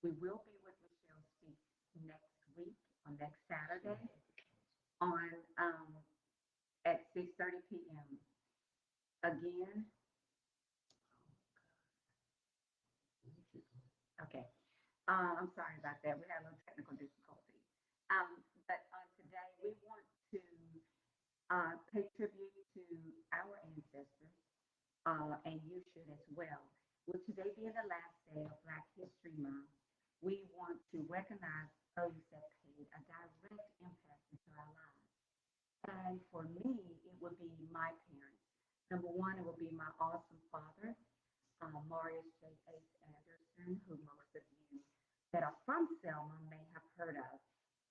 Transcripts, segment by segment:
We will be with Michelle Speaks next week on next Saturday on at 6:30 p.m. Again, okay. I'm sorry about that. We had a little technical difficulty. But today we want to pay tribute to our ancestors, and you should as well. With today being the last day of Black History Month, we want to recognize those that paid a direct impact into our lives. And for me, it would be my parents. Number one, it would be my awesome father, Marius J. H. Anderson, who most of you that are from Selma may have heard of.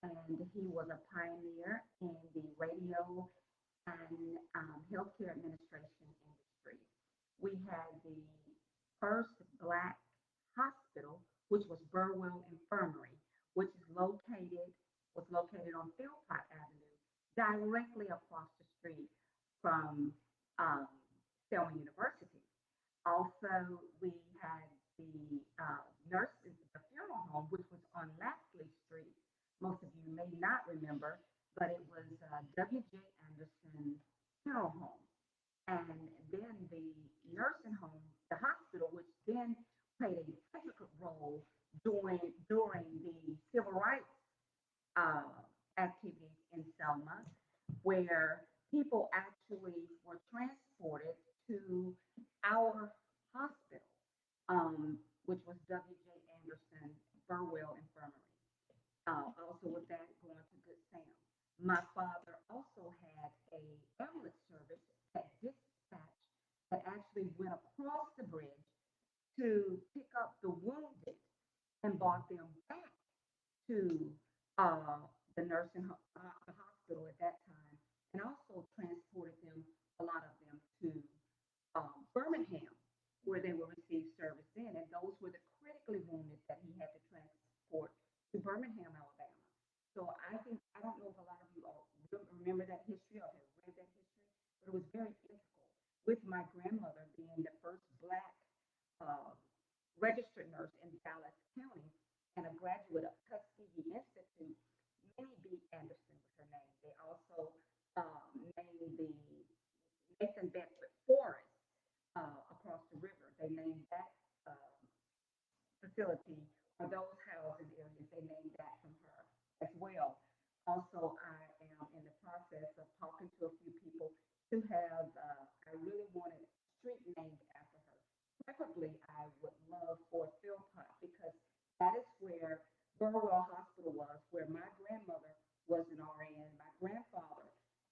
And he was a pioneer in the radio and healthcare administration industry. We had the first Black hospital, which was Burwell Infirmary, which is located on Philpott Avenue, directly across the street from um, Selma University. Also, we had the funeral home, which was on Lackley Street. Most of you may not remember, but it was W.J. Anderson Funeral Home. And then the nursing home, the hospital, which then played a integral role during the civil rights uh, activities in Selma, where people actually were transported to our hospital, which was W.J. Anderson Burwell Infirmary. Also with that, going to Good Sam. My father also had a ambulance service at dispatch that actually went across the bridge to pick up the wounded and brought them back to uh, the hospital at that time, and also transported them, a lot of them, to Birmingham, where they will receive service in. And those were the critically wounded that he had to transport to Birmingham, Alabama. So I don't know if a lot of you all remember that history or have read that history, but it was very integral. With my grandmother being the first Black uh, registered nurse in Dallas County and a graduate of Tuskegee Institute, Minnie B. Anderson was her name. They also named the Nathan Bedford Forest across the river. They named that facility or those housing areas. They named that from her as well. Also, I am in the process of talking to a few people to have. I really wanted a street named after her. Preferably, I would love for Philpott because that is where Burwell Hospital was, where my grandmother was an RN. My grandfather,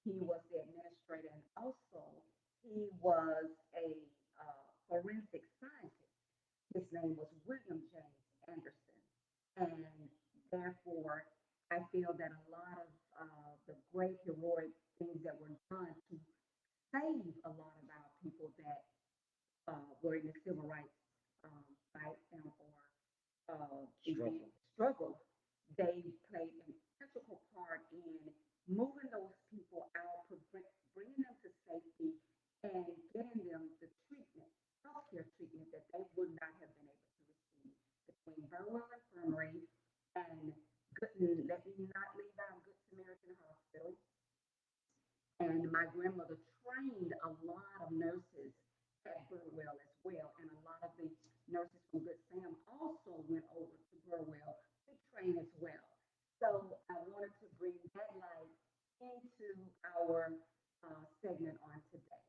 he was the administrator, and also he was a forensic scientist. His name was William James Anderson. And therefore, I feel that a lot of the great heroic things that were done to save a lot of our people that were in the civil rights fight and or struggle, they played an integral part in moving those people out, bringing them to safety, and getting them the treatment, healthcare treatment that they would not have been able to receive between Burwell Infirmary and let me not leave out Good Samaritan Hospital. And my grandmother trained a lot of nurses at Burwell as well. And a lot of the nurses from Good Sam also went over to Burwell to train as well. So I wanted to bring that light into our segment on today.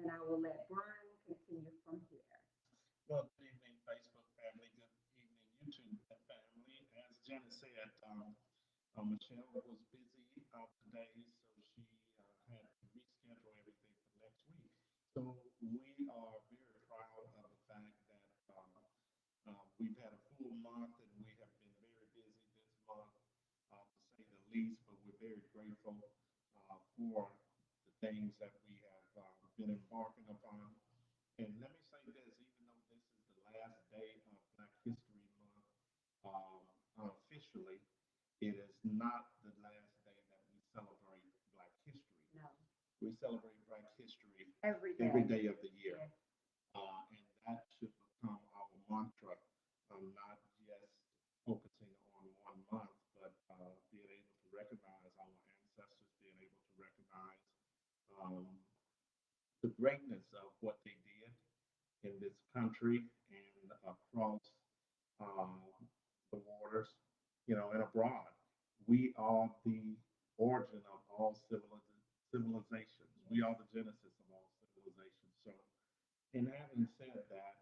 And I will let Brian continue from here. Well, good evening, Facebook family. Good evening, YouTube family. As Janet said, Michelle was busy today, so she had to reschedule everything for next week. So we are very proud of the fact that we've had a full month and we have been very busy this month, to say the least, but we're very grateful for the things that we have been embarking upon. And let me say this, even though this is the last day of Black History Month, unofficially, it is not the last day that we celebrate Black history. No, We celebrate Black history every every day of the year. yes. And that should become our mantra, not just um, the greatness of what they did in this country and across um, the waters, and abroad. We are the origin of all civilizations. We are the genesis of all civilizations. So, in having said that,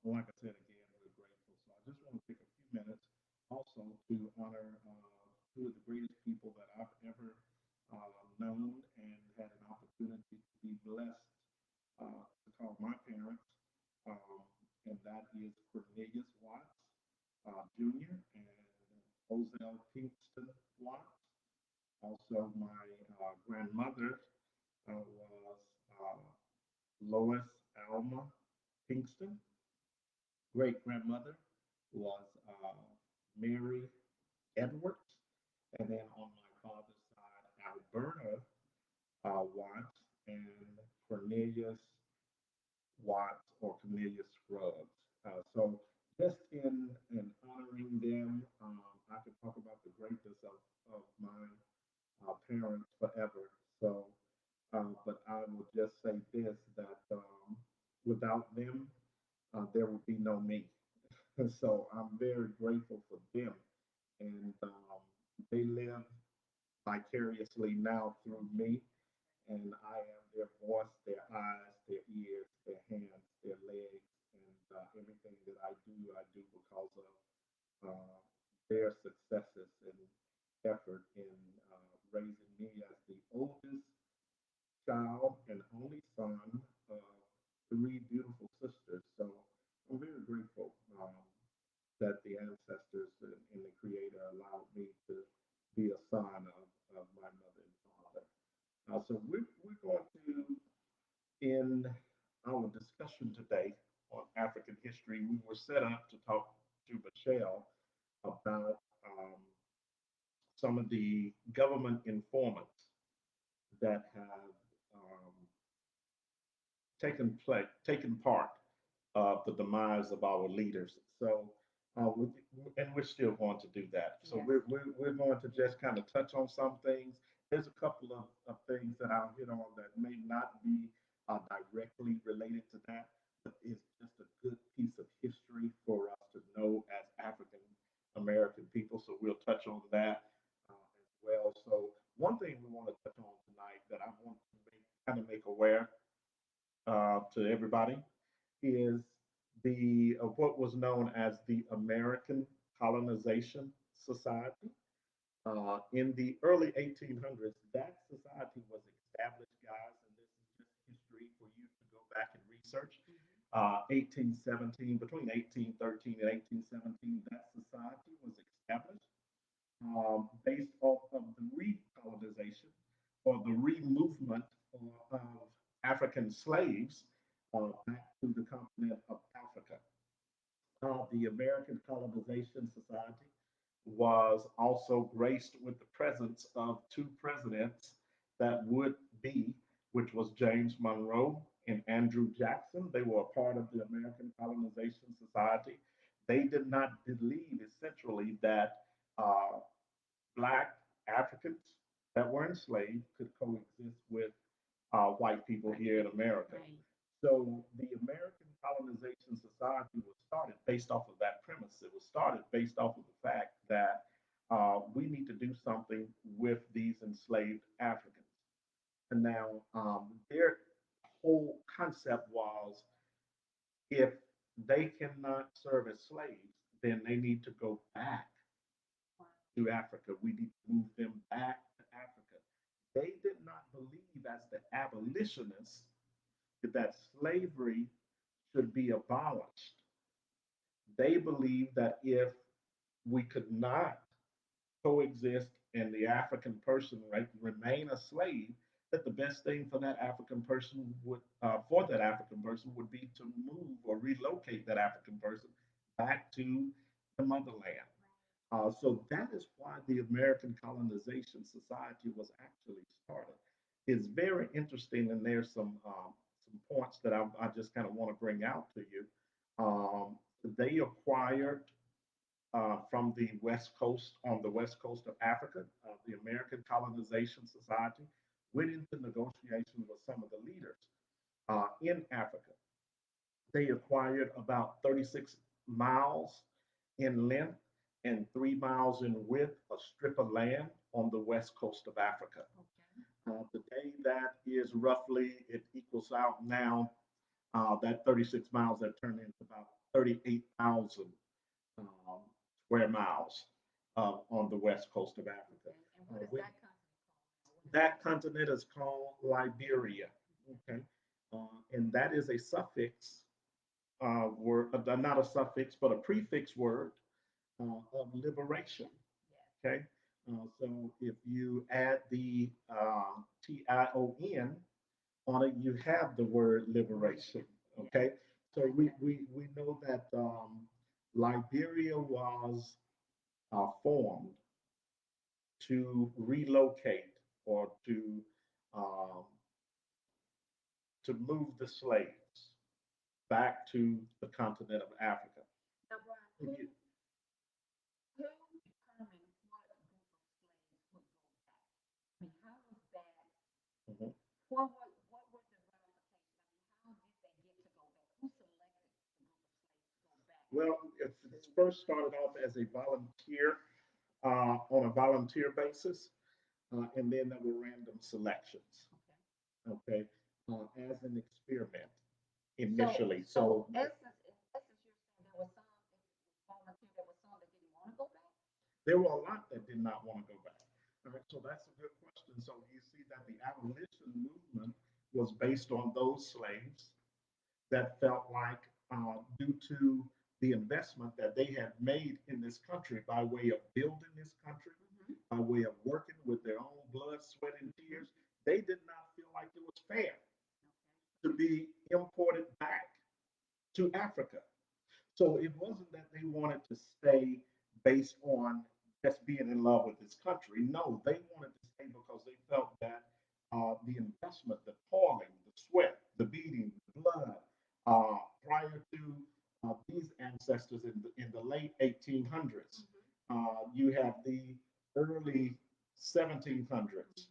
like I said again, we're grateful. So, I just want to take a few minutes also to honor two of the greatest people that I've ever known and had an opportunity to be blessed to call my parents, um, and that is Cornelius Watts Jr. and Ozell Kingston Watts. Also, my grandmother was uh, Lois Alma Kingston. Great grandmother was Mary Edwards. And then on my father's side, Alberta Watts and Cornelius Watts or Cornelius Scruggs. So just in honoring them, I could talk about the greatness of my parents forever. So, but I will just say this that without them, there would be no me. So I'm very grateful for them, and they live vicariously now through me, and I am their voice, their eyes, their ears, their hands, their legs, and everything that I do because of uh, their successes and effort in raising me as the oldest child and only son of three beautiful sisters. So I'm very grateful that the ancestors and the Creator allowed me to be a son of my mother and father. So we're going to, in our discussion today on African history, we were set up to talk to Michelle about some of the government informants that have taken part of the demise of our leaders. So, and we're still going to do that. So Yes. we're going to just kind of touch on some things. There's a couple of things that I'll hit on that may not be directly related to that, but it's just a good piece of history for us to know as African American people. So we'll touch on that as well. So one thing we want to touch on tonight that I want to kind of make aware to everybody is the what was known as the American Colonization Society. In the early 1800s, that society was established, guys, and this is just history for you to go back and research. 1817, between 1813 and 1817, that society was established based off of the recolonization or the removement of African slaves back to the continent of Africa. The American Colonization Society was also graced with the presence of two presidents that would be, which was James Monroe and Andrew Jackson. They were a part of the American Colonization Society. They did not believe essentially that uh, black Africans that were enslaved could coexist with white people here in America. Right. So the American Colonization Society was started based off of that premise. It was started based off of the fact that we need to do something with these enslaved Africans. And now their whole concept was if they cannot serve as slaves, then they need to go back to Africa. We need to move them back to Africa. They did not believe, as the abolitionists, that slavery should be abolished. They believed that if we could not coexist and the African person remain a slave, that the best thing for that African person would be to move or relocate that African person back to the motherland. So that is why the American Colonization Society was actually started. It's very interesting, and there's some points that I just kind of want to bring out to you. Um, they acquired from the west coast of Africa, the American Colonization Society went into negotiations with some of the leaders in Africa. They acquired about 36 miles in length and 3 miles in width, a strip of land on the west coast of Africa. Okay. Today, that is roughly, it equals out now, that 36 miles that turned into about 38,000 um, square miles on the west coast of Africa. Okay. And what is We, that continent called now? What is that that? continent is called Liberia. Okay. And that is a suffix word, not a suffix, but a prefix word of liberation. Yes. Okay. So if you add the TION on it, you have the word liberation. Yes. Okay. So we, Okay. we, we know that Liberia was formed to relocate or um, to move the slaves back to the continent of Africa. Now, Brian, If you, who determined what group of slaves would go back? I mean, how was that? mhm. What were the ramifications? I mean, how did they get to go back? Who selected the group of slaves to go back Well, to? it first started off as a volunteer on a volunteer basis, and then there were random selections. Okay. Okay, as an experiment So, initially. so So essence, you're saying there were some that volunteered, there were some that didn't want to go back. there were a lot that did not want to go back. All right, so that's a good question. So you see that the abolition movement was based on those slaves that felt like, due to the investment that they had made in this country by way of building this country, Mm-hmm. by way of working with their own blood, sweat, and tears, they did not feel like it was fair to be imported back to Africa. So it wasn't that they wanted to stay based on just being in love with this country. No, they wanted to stay because they felt that the investment, the toiling, the sweat, the beating, the blood, prior to these ancestors in the late 1800s, Mm-hmm. you have the early 1700s,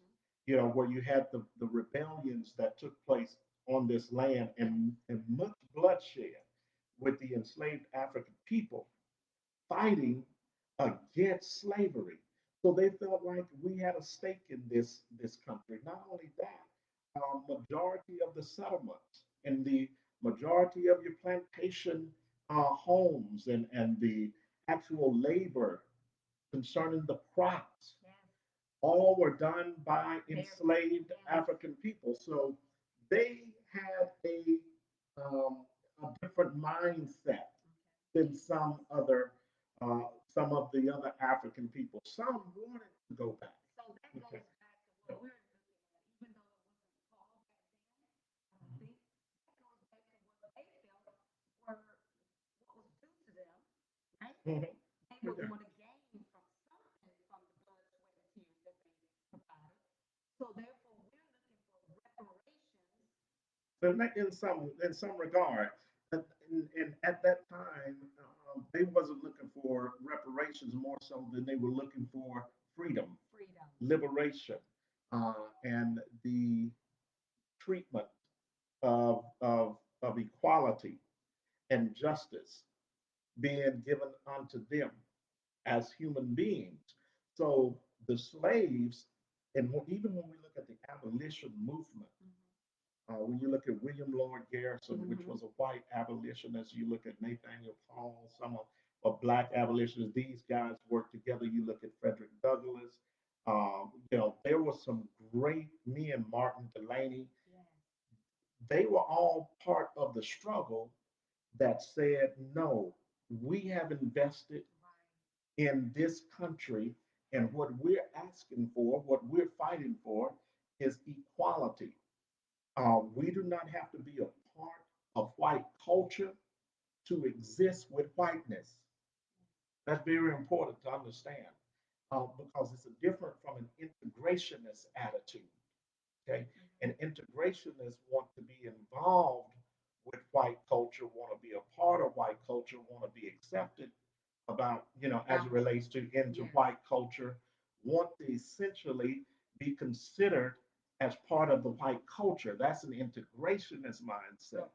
Mm-hmm. where you had the rebellions that took place on this land Yes. and much bloodshed with the enslaved African people fighting against slavery. So they felt like we had a stake in this country. Not only that, majority of the settlements and the majority of your plantation homes and the actual labor concerning the crops Yes. all were done by Very. enslaved Yes. African people. So they had um, a different mindset than uh, some of the other African people. Some wanted to go back. So that Okay. goes back to what we're looking at, even though it wasn't called back then. I think that goes back to what they felt were what was due to them, right? Mhm. They would Okay. want to gain from something from the blood, sweat, and tears that they provided. So therefore, we're looking for reparations. So in some regard, and at that time, they wasn't looking for reparations more so than they were looking for freedom, Freedom. liberation, and the treatment of equality and justice being given unto them as human beings. So the slaves, and even when we look at the abolition movement, Mm-hmm. when you look at William Lloyd Garrison, which Mm-hmm. was a white abolitionist, you look at Nathaniel Paul, some of black abolitionists, these guys worked together. You look at Frederick Douglass. There were some great men, Martin Delaney. Yes. They were all part of the struggle that said, no, we have invested Right. in this country, and what we're asking for, what we're fighting for, is equality. We do not have to be a part of white culture to exist with whiteness. That's very important to understand because it's a different from an integrationist attitude. Okay, and integrationists want to be involved with white culture, want to be a part of white culture, want to be accepted about, as it Absolutely. relates to into Yes. white culture, want to essentially be considered as part of the white culture. That's an integrationist mindset.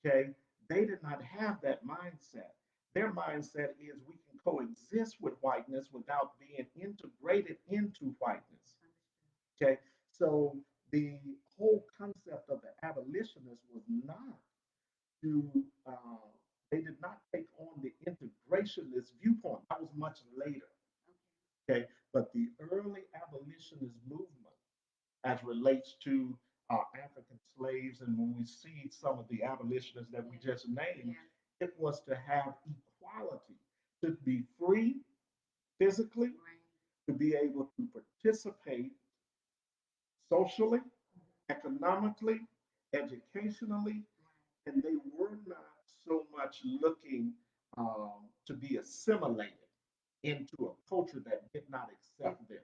Okay. Okay. They did not have that mindset. Their mindset is we can coexist with whiteness without being integrated into whiteness. Okay. So the whole concept of the abolitionist was not to, they did not take on the integrationist viewpoint. That was much later. Okay. But the early abolitionist movement, as relates to African slaves, and when we see some of the abolitionists that we just named, it was to have equality, to be free physically, to be able to participate socially, economically, educationally, and they were not so much looking to be assimilated into a culture that did not accept them.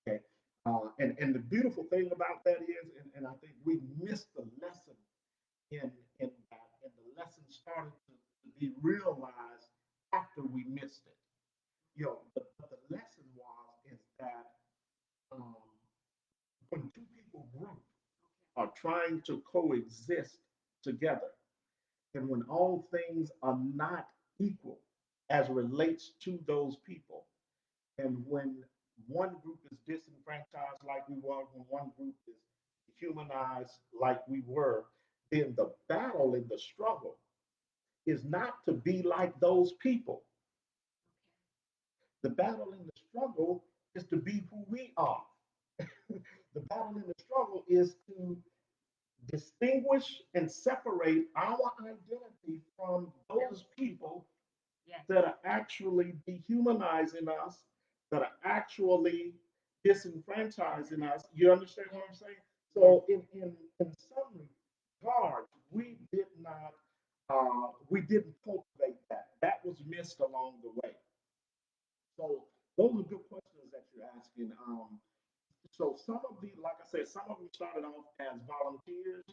Okay. And the beautiful thing about that is, and I think we missed the lesson in that, and the lesson started to be realized after we missed it. But the lesson was is that um, when two people group are trying to coexist together, and when all things are not equal as relates to those people, and when one group is disenfranchised like we were, when one group is humanized like we were, then the battle and the struggle is not to be like those people. The battle and the struggle is to be who we are. The battle and the struggle is to distinguish and separate our identity from those people that are actually dehumanizing us, that are actually disenfranchising us. You understand what I'm saying? So, in some regards, we didn't cultivate that. That was missed along the way. So, those are good questions that you're asking. So some of the, like I said, some of them started off as volunteers.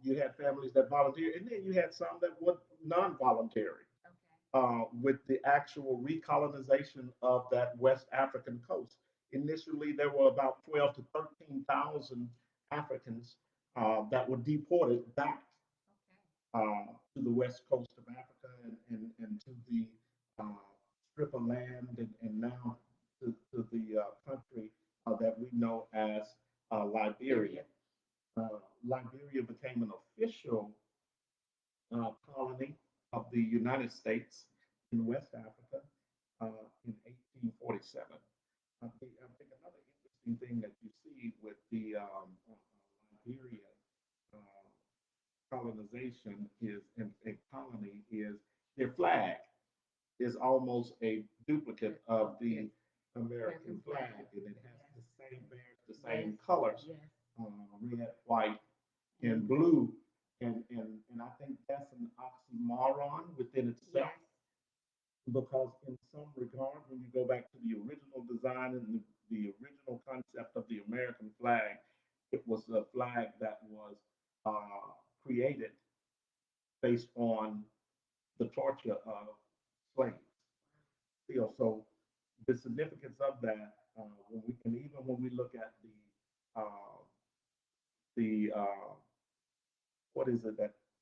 You had families that volunteered, and then you had some that were non-voluntary with the actual recolonization of that West African coast. Initially, there were about 12 to 13,000 Africans that were deported back to the west coast of Africa, and to the uh, strip of land, and now to the country that we know as Liberia. Liberia became an official colony of the United States in West Africa in 1847. I think another interesting thing that you see with the Liberia uh, colonization is, and a colony is, their flag is almost a duplicate of the American flag, and it has the same bears, the same colors, red, white, and blue. And I think that's an oxymoron within itself, because in some regard, when you go back to the original design and the original concept of the American flag, it was a flag that was created based on the torture of slaves. So the significance of that, when we can, even when we look at the what is it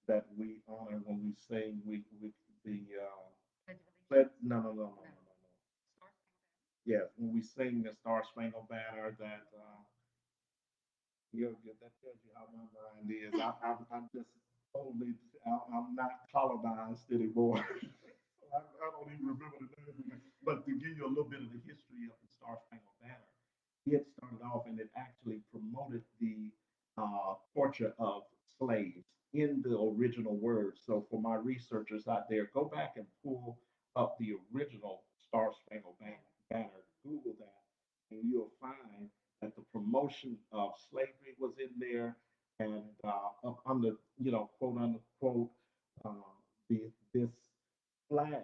that we honor when we sing, we the no, no, no, no, no, no. Yes, when we sing the Star Spangled Banner, that that tells you how my mind is. I'm just totally, I'm not colonized anymore. I don't even remember the name. But to give you a little bit of the history of the Star Spangled Banner, it started off and it actually promoted the torture of slaves in the original words. So for my researchers out there, go back and pull up the original Star Spangled Banner, Google that, and you'll find that the promotion of slavery was in there, and under, quote unquote, uh, this flag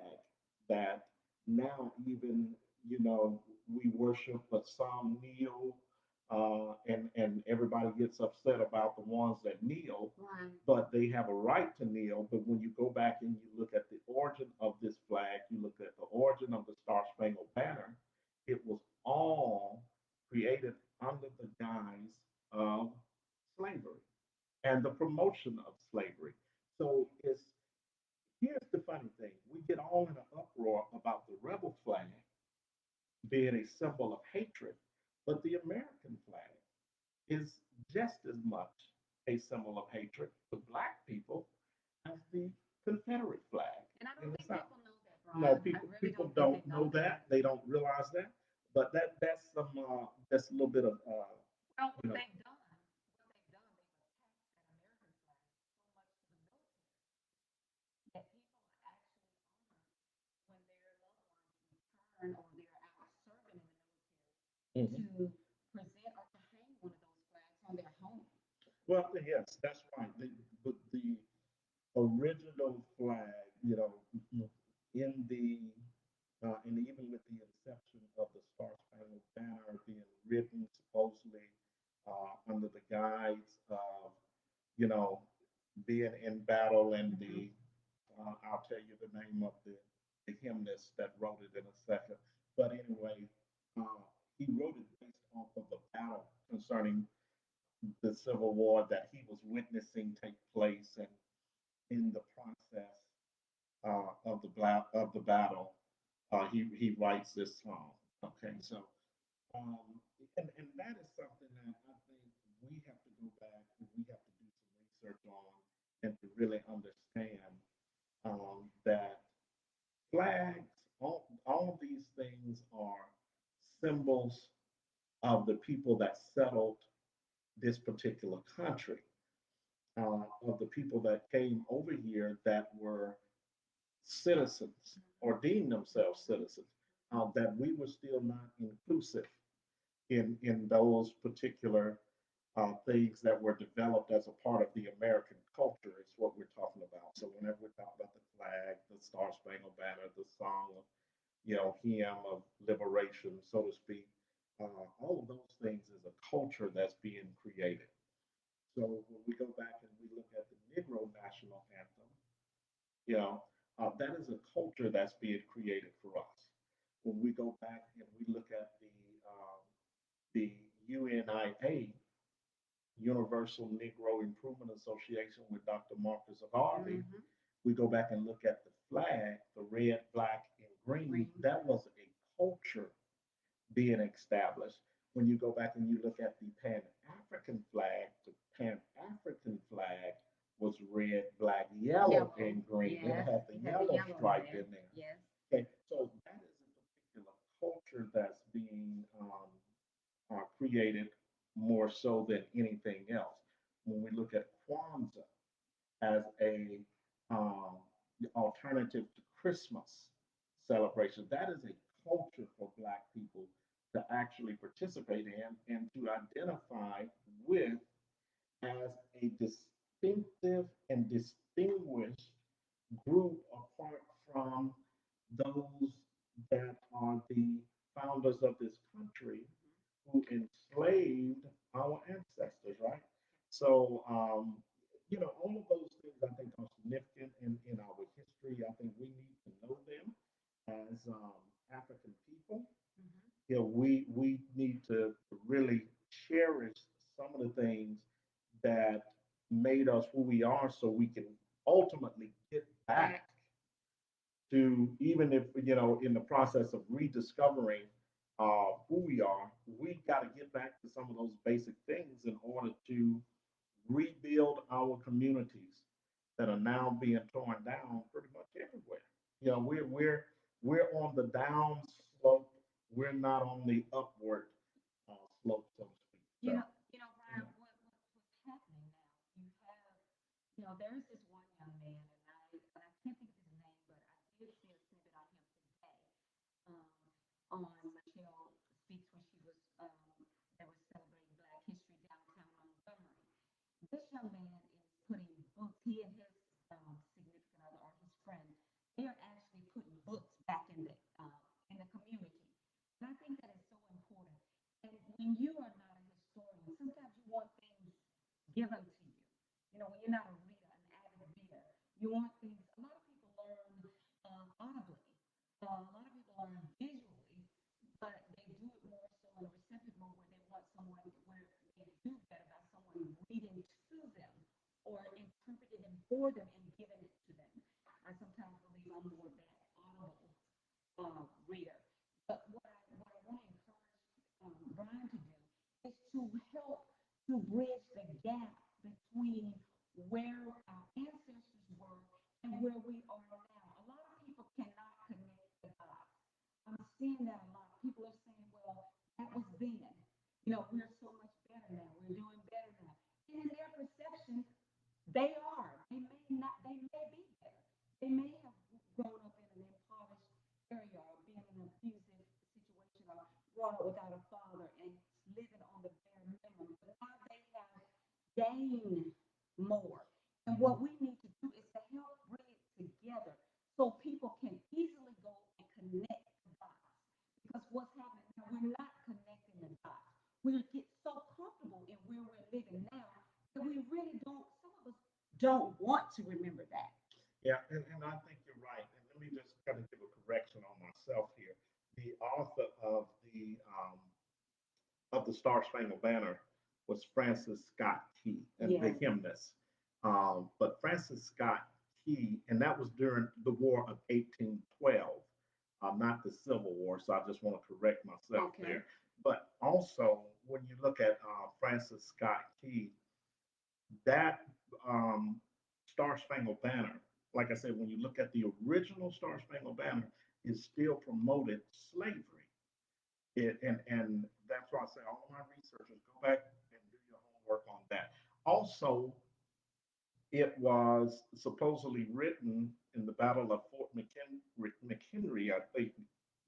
that now even, we worship, but some kneel, and everybody gets upset about the ones that kneel, but they have a right to kneel. But when you go back and you look at the origin of this flag, you look at the origin of the Star Spangled Banner, it was all created under the guise of slavery and the promotion of slavery. So here's the funny thing: we get all in an uproar about the rebel flag being a symbol of hatred, but the American flag is just as much a symbol of hatred to black people as the Confederate flag. And I And don't it's think not, people know that, no, Brian. I really people don't think don't they know know that. that. They don't realize that. But that's a little bit of Well, you know. what they've done, they've attacked that American flag so much to the military that people are actually honored when their loved ones return or they're out serving in the Mhm. military to present or to hang one of those flags on their home. Well, yes, that's right. The original flag, in the and even with the inception of the Star Spangled Banner being written supposedly under the guise of, you know, being in battle, and Mm-hmm. I'll tell you the name of the hymnist that wrote it in a second. But anyway, uh, he wrote it based off of the battle concerning the Civil War that he was witnessing take place, and in the process of the battle, he writes this song. Okay, so um, and that is something that I think we have to go back and we have to do some research on and to really understand that flags, all of these things are symbols of the people that settled this particular country, of the people that came over here that were citizens or deemed themselves citizens, that we were still not inclusive in those particular things that were developed as a part of the American culture is what we're talking about. So whenever we talk about the flag, the Star Spangled Banner, the song of, hymn of liberation, so to speak, all of those things is a culture that's being created. So when we go back and we look at the Negro national anthem, you know, that is a culture that's being created for us. When we go back and we look at the UNIA, Universal Negro Improvement Association, with Dr. Marcus Garvey, Mm-hmm. we go back and look at the flag, the red, black, and green. Green. That was a culture being established. When you go back and you look at the Pan African flag, the Pan African flag was red, black, yellow, Yellow. and green. It Yes. had the It had the yellow yellow in stripe there. in there. Yes. Okay, so that is a particular culture that's being created more so than anything else. When we look at Kwanzaa as a um, alternative to Christmas celebration, that is a culture for Black people to actually participate in and to identify with as a distinctive and distinguished group apart from those that are the founders of this country who enslaved our ancestors, right? So, all of those things I think are significant in our history. I think we need to know them as African people. Mm-hmm. We need to really cherish some of the things that made us who we are, so we can ultimately get back Back. to, even if in the process of rediscovering who we are, we got to get back to some of those basic things in order to rebuild our communities that are now being torn down pretty much everywhere. We're on the down slope. We're not on the upward slope, so to speak. You So know, Brian, what's happening now? There's this one young man, and I can't think of his name, but I did see a snippet on him today. Um, on Michelle Speaks when she was they were celebrating Black History downtown Montgomery. This young man is putting books. He and his significant other or his friend, they are actually putting books back in the community. And I think that is so important. And when you are not a historian, sometimes you want things given to you. When you're not a reader, an avid reader, you want things. A lot of people learn audibly. A lot of people learn visually, but they do it more so in a receptive mode where they want someone where they do better for them and giving it to them. I sometimes believe I'm more of that audible reader. But what I want to encourage Brian to do is to help to bridge the gap between where our ancestors were and where we are now. A lot of people cannot connect the dots. I'm seeing that a lot. People are saying, well, that was then. You know, we're so much better now. We're doing better now. And in their perception, they are. They may not. They may be better. They may have grown up in an impoverished area or been in an abusive situation or grown up without a father and living on the bare minimum. But now they have gained more. And what we need to do is to help bring it together so people can easily go and connect the dots. Because what's happening now, we're not connecting the dots. We get so comfortable in where we're living now that we really don't, some of us don't want to remember that. Yeah, and I think you're right. And let me just kind of give a correction on myself here. The author of the Star Spangled Banner was Francis Scott Key, and the Yes. hymnist. But Francis Scott Key, and that was during the War of 1812, not the Civil War. So I just want to correct myself Okay. there. But also, when you look at Francis Scott Key, that Star Spangled Banner, like I said, when you look at the original Star Spangled Banner, it still promoted slavery. And that's why I say all of my researchers go back and do your homework on that. Also, it was supposedly written in the Battle of Fort McHenry, I think,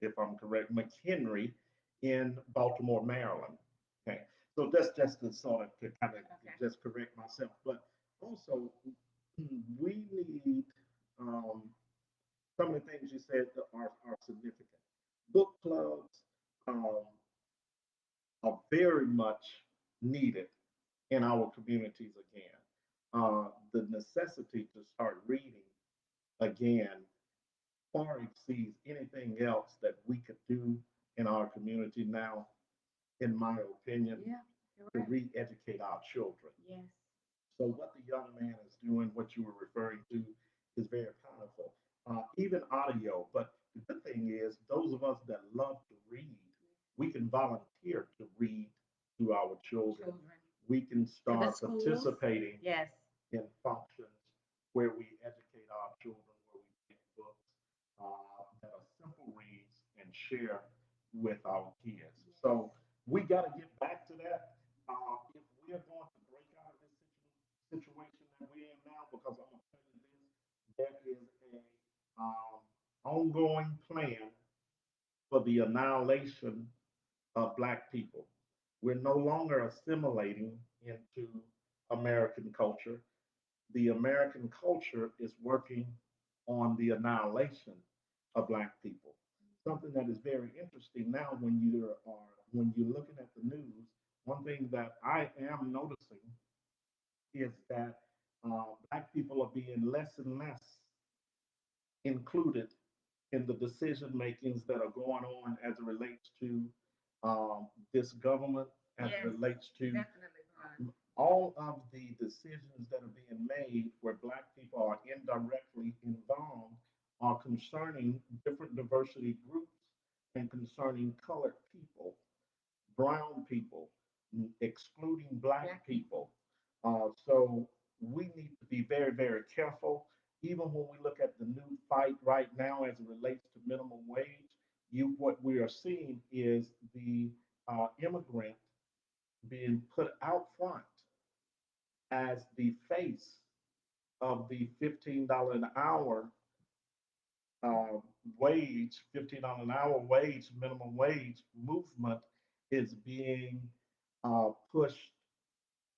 if I'm correct, McHenry in Baltimore, Maryland. Okay, so that's just to sort of to kind of Okay. just correct myself. But also, we need some of the things you said that are significant. Book clubs um, are very much needed in our communities again. The necessity to start reading again far exceeds anything else that we could do in our community now, in my opinion, Yeah, you're to right. re-educate our children. Yes. So what the young man is doing, what you were referring to, is very powerful. Even audio, but the good thing is those of us that love to read, we can volunteer to read to our children. Children. We can To the start schools. participating Yes. in functions where we educate our children, where we make books that are simple reads and share with our kids. Yes. So we got to get back to that. If we are going to break out of this situation that we're in now, because I'm going to tell you this, there is a ongoing plan for the annihilation of Black people. We're no longer assimilating into American culture. The American culture is working on the annihilation of Black people. Something that is very interesting now when you're looking at the news. One thing that I am noticing is that Black people are being less and less included in the decision makings that are going on as it relates to this government, as it Yes. relates to Definitely, Ron. all of the decisions that are being made where Black people are indirectly involved are concerning different diversity groups and concerning colored people, brown people, excluding Black people. So we need to be very, very careful. Even when we look at the new fight right now as it relates to minimum wage, what we are seeing is the immigrant being put out front as the face of the $15 an hour uh, $15 an hour wage, minimum wage movement is being pushed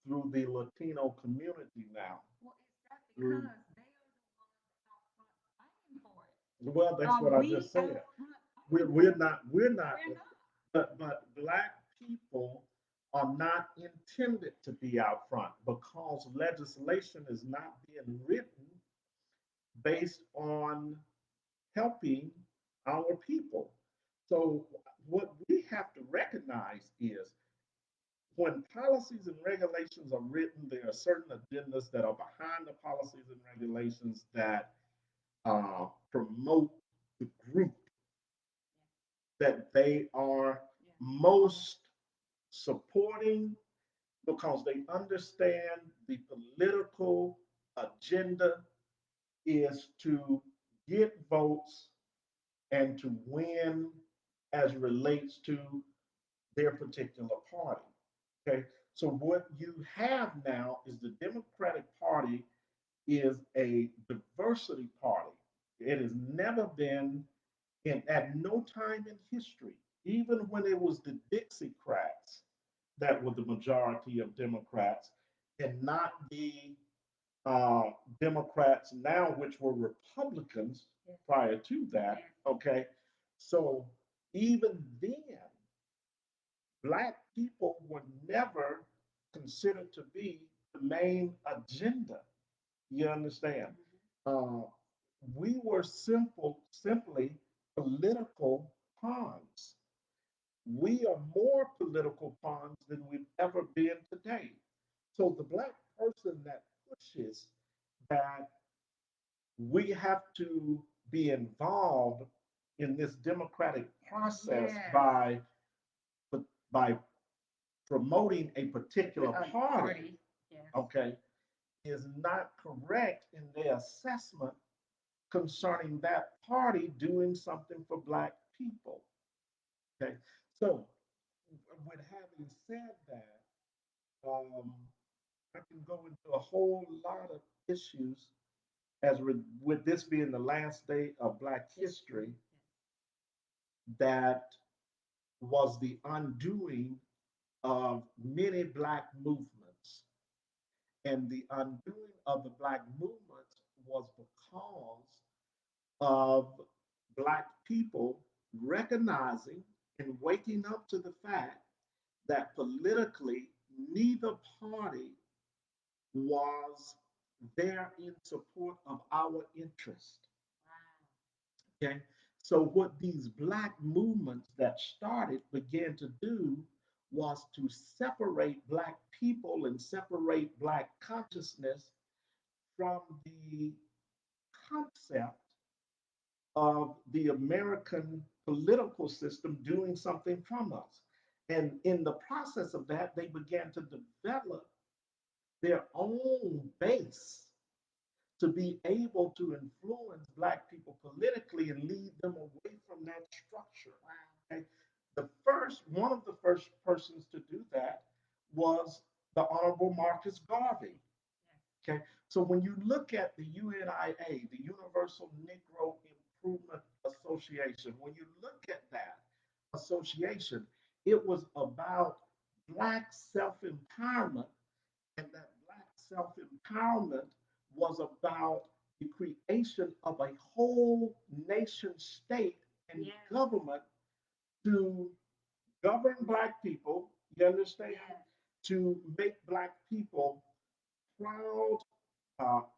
through the Latino community now. Well, is that Through, because they are the ones out front fighting for it? well, that's Are what I we just out said. front We're, fighting for we're it? not, we're not, We're not. but Black people are not intended to be out front because legislation is not being written based on helping our people. So what we have to recognize is when policies and regulations are written, there are certain agendas that are behind the policies and regulations that promote the group that they are most supporting because they understand the political agenda is to get votes and to win as relates to their particular party. Okay, so what you have now is the Democratic Party is a diversity party. It has never been at no time in history, even when it was the Dixiecrats that were the majority of Democrats, and not the uh, Democrats now, which were Republicans prior to that. Okay, so even then, black people were never considered to be the main agenda. You understand? Uh, we were simply political pawns. We are more political pawns than we've ever been today. So the black person that pushes that we have to be involved in this democratic process by promoting a particular party, Yes. okay, is not correct in their assessment concerning that party doing something for black people. Okay, so with having said that, I can go into a whole lot of issues as with this being the last day of Black history that was the undoing of many Black movements. And the undoing of the Black movements was because of Black people recognizing and waking up to the fact that politically neither party was there in support of our interest. Okay. So what these black movements that started began to do was to separate black people and separate black consciousness from the concept of the American political system doing something from us. And in the process of that, they began to develop their own base to be able to influence black people politically and lead them away from that structure. Wow. Okay? One of the first persons to do that was the Honorable Marcus Garvey. Okay, so when you look at the UNIA, the Universal Negro Improvement Association, when you look at that association, it was about black self-empowerment, and that black self-empowerment was about the creation of a whole nation state and government to govern black people, you understand? To make black people proud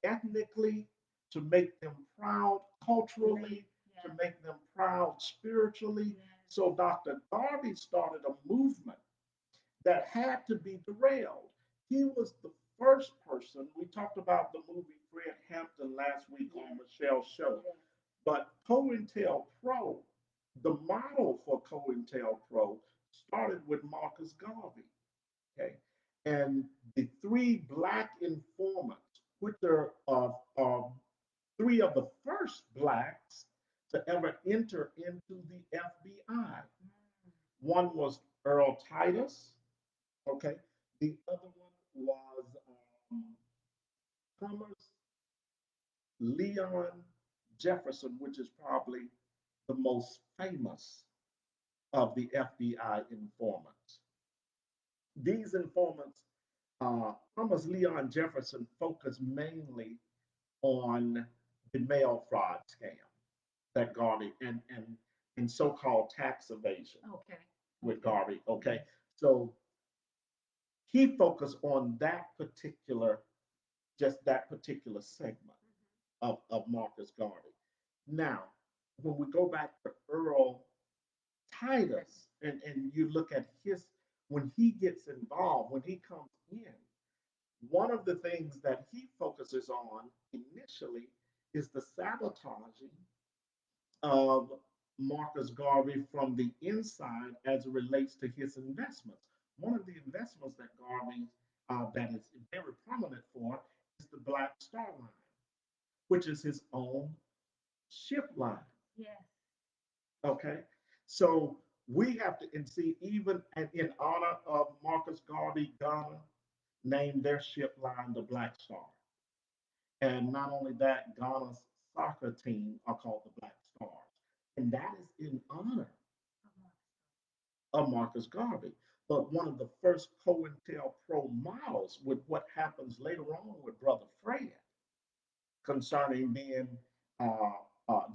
ethnically, to make them proud culturally, to make them proud spiritually. So Dr. Garvey started a movement that had to be derailed. He was the first person. We talked about the movie Fred Hampton last week on Michelle's show. But COINTELPRO, the model for COINTELPRO started with Marcus Garvey. Okay. And the three black informants, which three of the first blacks to ever enter into the FBI. One was Earl Titus, okay. The other one was Thomas Leon Jefferson, which is probably the most famous of the FBI informants. These informants, Thomas Leon Jefferson focused mainly on the mail fraud scam that Garvey and so-called tax evasion with Garvey. Okay, so he focused on just that particular segment of Marcus Garvey. Now, when we go back to Earl Titus and you look at when he gets involved, when he comes in, one of the things that he focuses on initially is the sabotaging of Marcus Garvey from the inside as it relates to his investments. One of the investments that Garvey that is very prominent for is the Black Star Line, which is his own ship line. Yes. Okay, so we have to and see even in honor of Marcus Garvey, Ghana named their ship line the Black Star, and not only that, Ghana's soccer team are called the Black Stars, and that is in honor of Marcus Garvey. But one of the first COINTELPRO models with what happens later on with Brother Fred concerning being uh,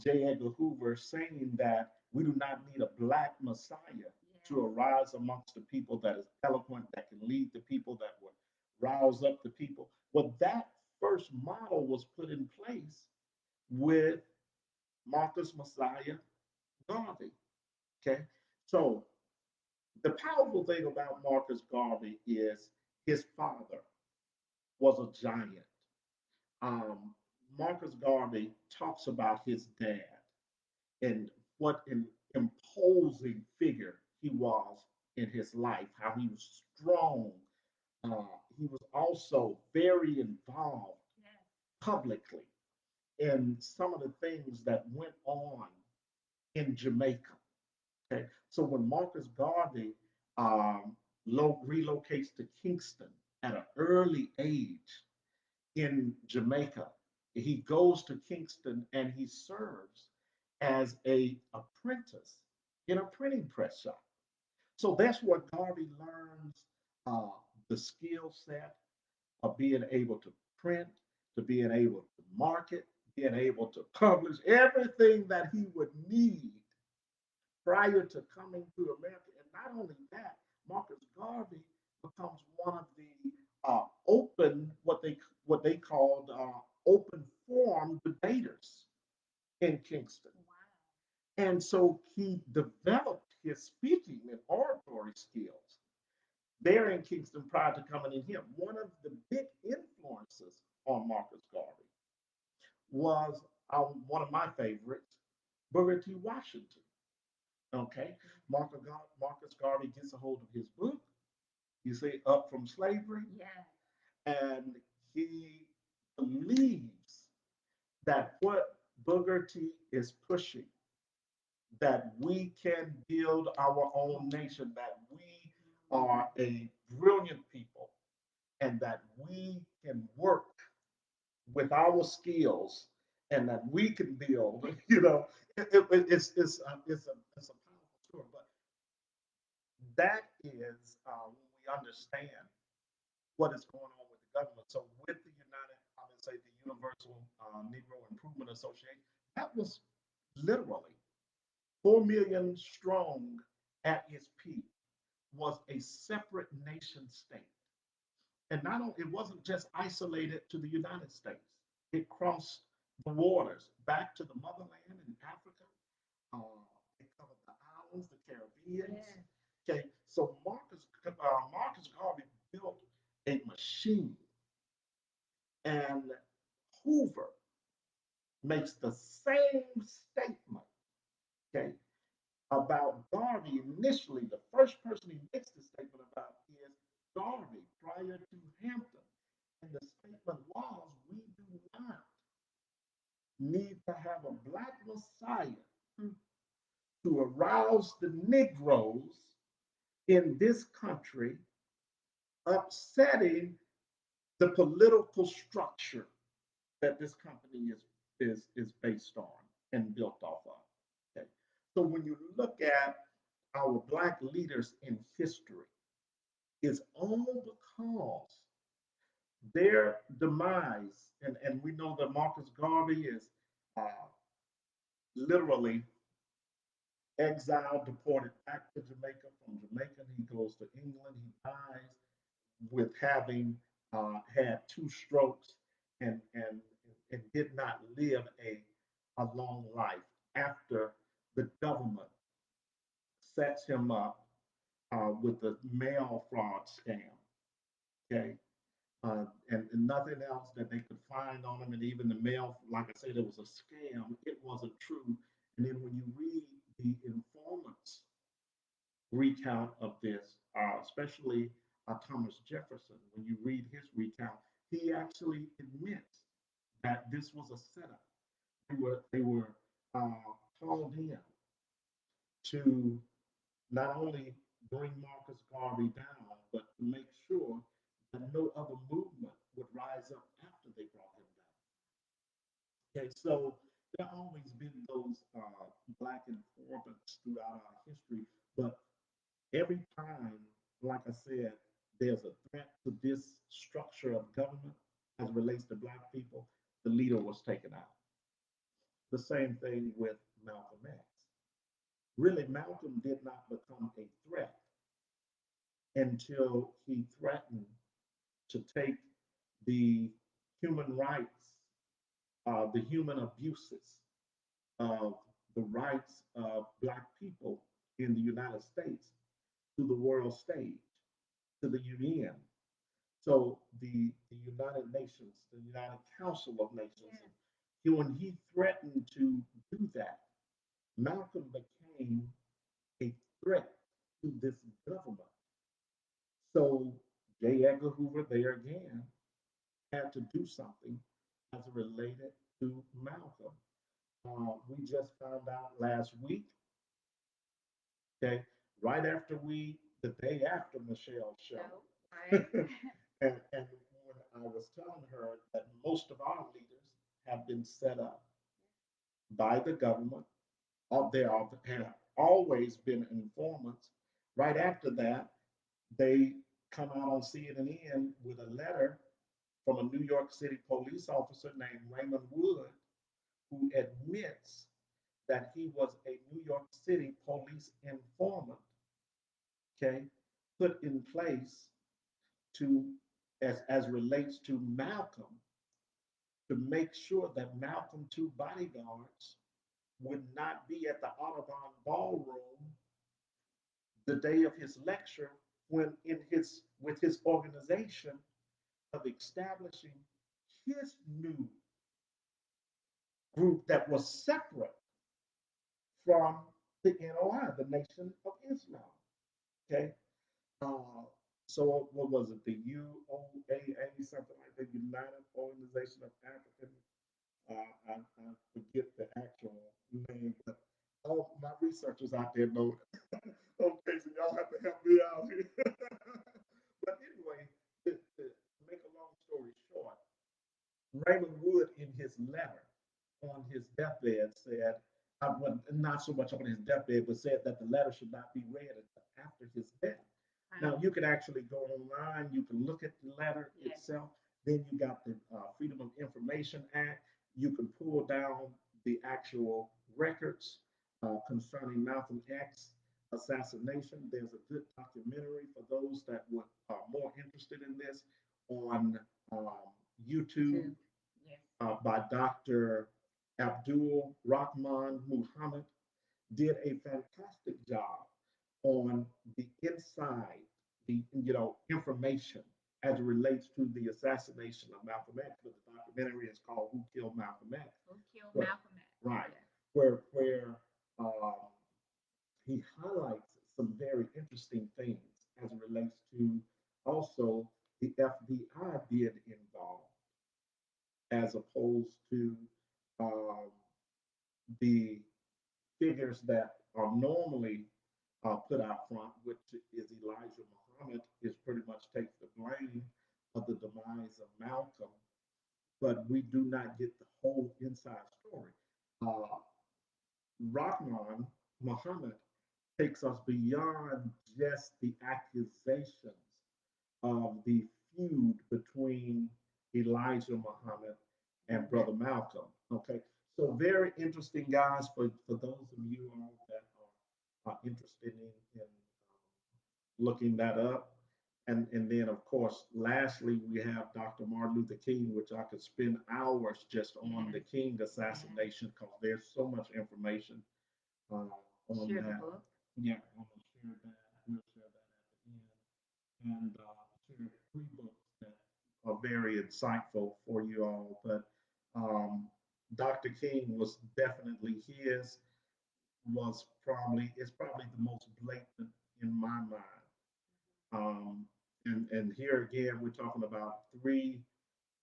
J. Edgar Hoover saying that we do not need a black messiah to Yes. arise amongst the people that is eloquent, that can lead the people, that will rouse up the people. Well, that first model was put in place with Marcus Messiah Garvey. Okay, so the powerful thing about Marcus Garvey is his father was a giant. Um, Marcus Garvey talks about his dad and what an imposing figure he was in his life, how he was strong. He was also very involved Yes. publicly in some of the things that went on in Jamaica. Okay, so when Marcus Garvey relocates to Kingston at an early age in Jamaica, he goes to Kingston and he serves as a apprentice in a printing press shop. So that's what Garvey learns uh, the skill set of being able to print, to being able to market, being able to publish everything that he would need prior to coming to America. And not only that, Marcus Garvey becomes one of the open what they called open forum debaters in Kingston. Wow. And so he developed his speaking and oratory skills there in Kingston prior to coming in here. One of the big influences on Marcus Garvey was one of my favorites, Booker T. Washington. Okay, Marcus Garvey gets a hold of his book. You see, Up from Slavery, Yes. and he believes that what Booker T is pushing, that we can build our own nation, that we are a brilliant people, and that we can work with our skills, and that we can build. It's a powerful story, but that is when we understand what is going on with the government. So with the United, I would say the Universal Negro Improvement Association, that was literally 4 million strong at its peak, was a separate nation state. And not only, it wasn't just isolated to the United States. It crossed the waters back to the motherland in Africa. It covered the islands, the Caribbeans. Yes. Okay, so Marcus Garvey built a machine, and Hoover makes the same statement. Okay, about Garvey initially. The first person he makes the statement about is Garvey prior to Hampton, and the statement was, "We do not need to have a black messiah to arouse the Negroes in this country, upsetting the political structure that this company is based on and built off of." Okay. So when you look at our black leaders in history, it's all because their demise, and we know that Marcus Garvey is uh, literally exiled, deported back to Jamaica. From Jamaica, he goes to England. He dies with having had two strokes and did not live a long life after the government sets him up with the mail fraud scam. Okay. And nothing else that they could find on them. And even the mail, like I said, it was a scam. It wasn't true. And then when you read the informants recount of this, especially Thomas Jefferson, when you read his recount, he actually admits that this was a setup. They were called in to not only bring Marcus Garvey down, but to make sure that no other movement would rise up after they brought him down. Okay, so there have always been those black informants throughout our history, but every time, like I said, there's a threat to this structure of government as it relates to black people, the leader was taken out. The same thing with Malcolm X. Really, Malcolm did not become a threat until he threatened to take the human rights, the human abuses of the rights of Black people in the United States to the world stage, to the UN. So the United Nations, the United Council of Nations, when he threatened to do that, Malcolm became a threat to this government. So J. Edgar Hoover, there again, had to do something as it related to Malcolm. We just found out last week, okay, right after the day after Michelle's show, Right. and when I was telling her that most of our leaders have been set up by the government, they have always been informants. Right after that, they come out on CNN with a letter from a New York City police officer named Raymond Wood, who admits that he was a New York City police informant, okay, put in place to, as relates to Malcolm, to make sure that Malcolm two bodyguards would not be at the Audubon Ballroom the day of his lecture when in his with his organization of establishing his new group that was separate from the NOI, the Nation of Islam. Okay. Uh, so what was it? The UOAA, something like the United Organization of African. I forget the actual name, but all my researchers out there know. Okay, so y'all have to help me out here. But anyway, to make a long story short, Raymond Wood, in his letter on his deathbed, said, well, not so much on his deathbed, but said that the letter should not be read after his death. Now, you can actually go online, you can look at the letter itself. Then you got the Freedom of Information Act. You can pull down the actual records concerning Malcolm X assassination. There's a good documentary for those that are more interested in this on YouTube Yes. by Dr. Abdul Rahman Muhammad. Did a fantastic job on the inside, the information as it relates to the assassination of Malcolm X. But the documentary is called "Who Killed Malcolm X?" Who killed Malcolm X? Right, Yes. where he highlights some very interesting things as it relates to also the FBI being involved as opposed to um, the figures that are normally put out front, which is Elijah Muhammad, is pretty much takes the blame of the demise of Malcolm, but we do not get the whole inside story. Uh, Rahman Muhammad takes us beyond just the accusations of the feud between Elijah Muhammad and Brother Malcolm. Okay, so very interesting, guys, for those of you all that are interested in looking that up. And then, of course, lastly, we have Dr. Martin Luther King, which I could spend hours just on the King assassination because there's so much information on Share the that. book. Yeah, I'm gonna share that. We'll share and share three books that are very insightful for you all. But um, Dr. King was definitely his was probably it's probably the most blatant in my mind. And here again, we're talking about three,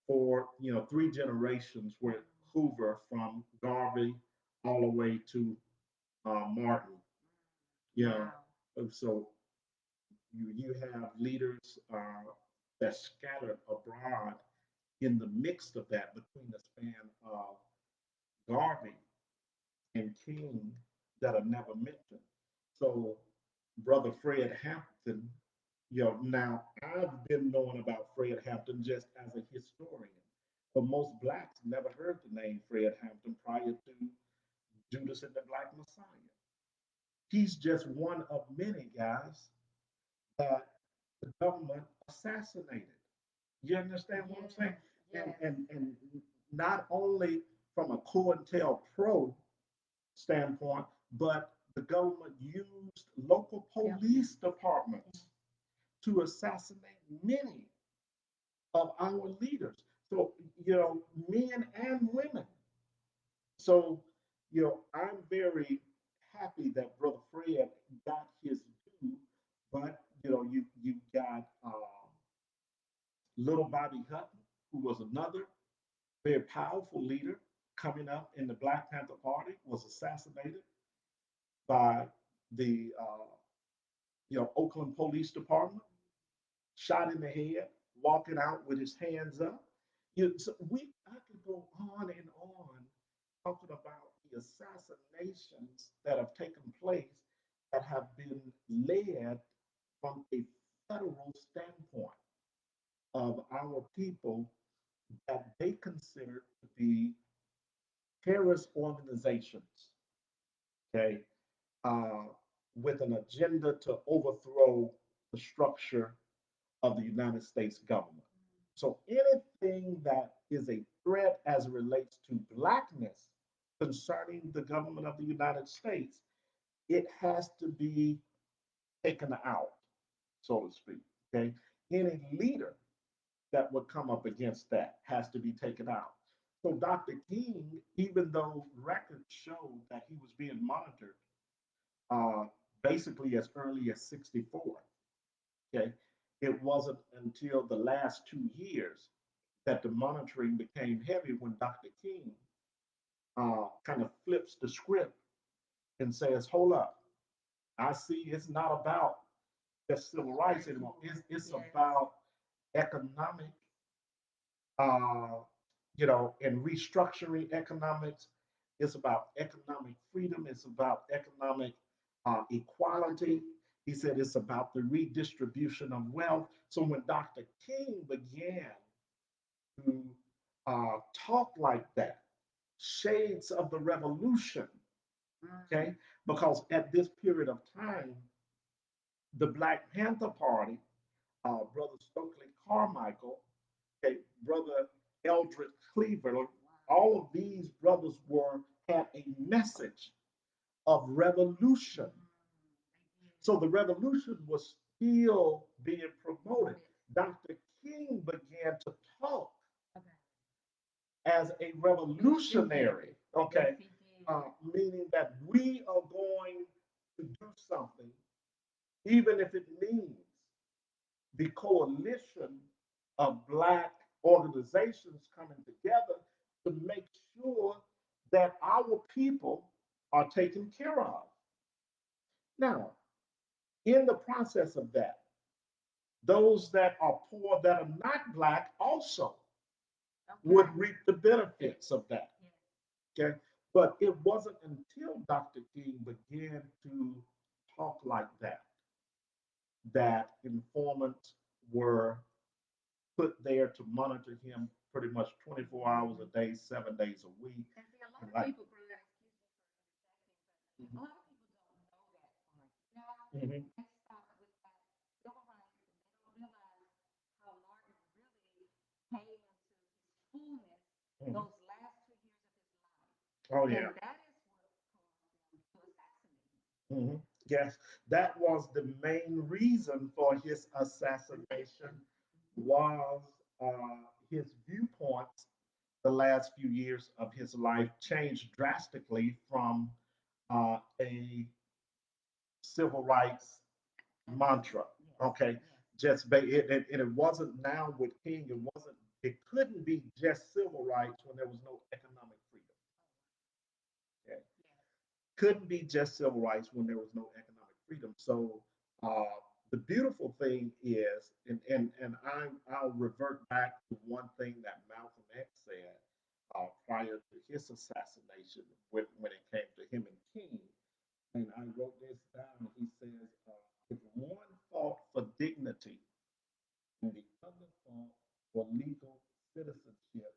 four, three generations with Hoover from Garvey all the way to Martin. Yeah. Wow. So you have leaders that scattered abroad in the midst of that between the span of Garvey and King that are never mentioned. So, Brother Fred Hampton, now I've been knowing about Fred Hampton just as a historian, but most blacks never heard the name Fred Hampton prior to Judas and the Black Messiah. He's just one of many guys that the government assassinated. You understand what I'm saying? Yes, And yes. and and not only from a COINTELPRO standpoint, but the government used local Yep. police departments to assassinate many of our leaders. So, men and women. So, I'm very happy that Brother Fred got his due, but you got little Bobby Hutton, who was another very powerful leader coming up in the Black Panther Party, was assassinated by the Oakland Police Department, shot in the head, walking out with his hands up. So I could go on and on talking about the assassinations that have taken place that have been led from a federal standpoint of our people that they consider to be terrorist organizations, okay, uh, with an agenda to overthrow the structure of the United States government. So anything that is a threat as it relates to blackness concerning the government of the United States, it has to be taken out, so to speak. Okay. Any leader that would come up against that has to be taken out. So Dr. King, even though records showed that he was being monitored uh, basically as early as 64, okay, it wasn't until the last 2 years that the monitoring became heavy when Dr. King kind of flips the script and says, hold up, I see it's not about just civil rights anymore. It's Yes. about economic uh, and restructuring economics. It's about economic freedom. It's about economic equality. He said it's about the redistribution of wealth. So when Dr. King began to talk like that, shades of the revolution, okay, because at this period of time, the Black Panther Party, Brother Stokely Carmichael, okay, Brother Eldred Cleaver, all of these brothers had a message of revolution. So the revolution was still being promoted. Dr. King began to talk as a revolutionary, okay, meaning that we are going to do something, even if it means the coalition of Black organizations coming together to make sure that our people are taken care of. Now, in the process of that, those that are poor that are not Black also would reap the benefits of that. Okay. But it wasn't until Dr. King began to talk like that informants were put there to monitor him pretty much 24 hours a day, 7 days a week. And see, a lot And of like, people, Brian, excuse me for interjecting, but a lot of people don't know that part. mhm, They stop with that civil rights and they don't realize how Martin really came into his fullness mhm. those last 2 years of his life. Oh And yeah. that is what caused them to assassinate him. Hmm. Yes, that was the main reason for his assassination was his viewpoints the last few years of his life changed drastically from a civil rights mantra. Okay, and it wasn't now with King. It wasn't. It couldn't be just civil rights when there was no economic freedom. Okay, couldn't be just civil rights when there was no economic freedom. So the beautiful thing is, I'll revert back to one thing that Malcolm X said prior to his assassination when it came to him and King. And I wrote this down. He says, if one fought for dignity and the other fought for legal citizenship,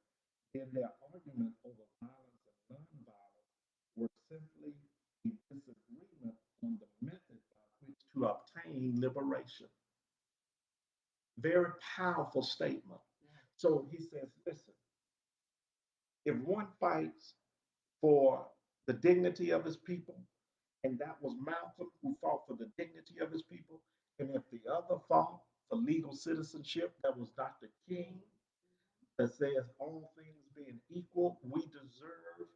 then their argument over violence and nonviolence were simply a disagreement on the method by which to obtain liberation. Very powerful statement. So he says, listen, if one fights for the dignity of his people, and that was Malcolm who fought for the dignity of his people, and if the other fought for legal citizenship, that was Dr. King, that says all things being equal, we deserve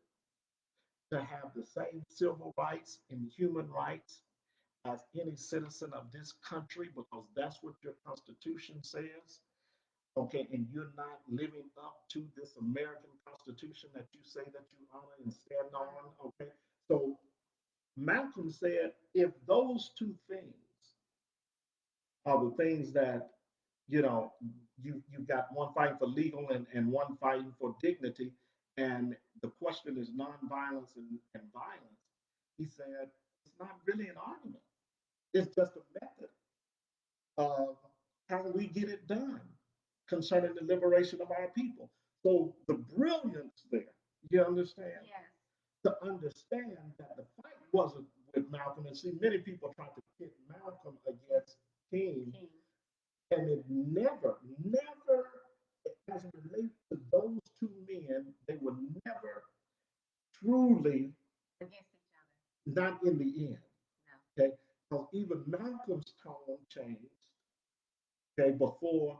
to have the same civil rights and human rights as any citizen of this country because that's what your Constitution says. Okay, and you're not living up to this American Constitution that you say that you honor and stand on. Okay, so Malcolm said if those two things are the things that you know you got one fighting for legal and one fighting for dignity, and the question is nonviolence and violence, he said it's not really an argument. It's just a method of how we get it done concerning the liberation of our people. So the brilliance there, you understand? Yes. To understand that the fight wasn't with Malcolm. And see, many people try to pit Malcolm against King, and it never, as it relates to those two men, they were never truly Against each other. not in the end. No. Okay, because even Malcolm's tone changed. Okay, before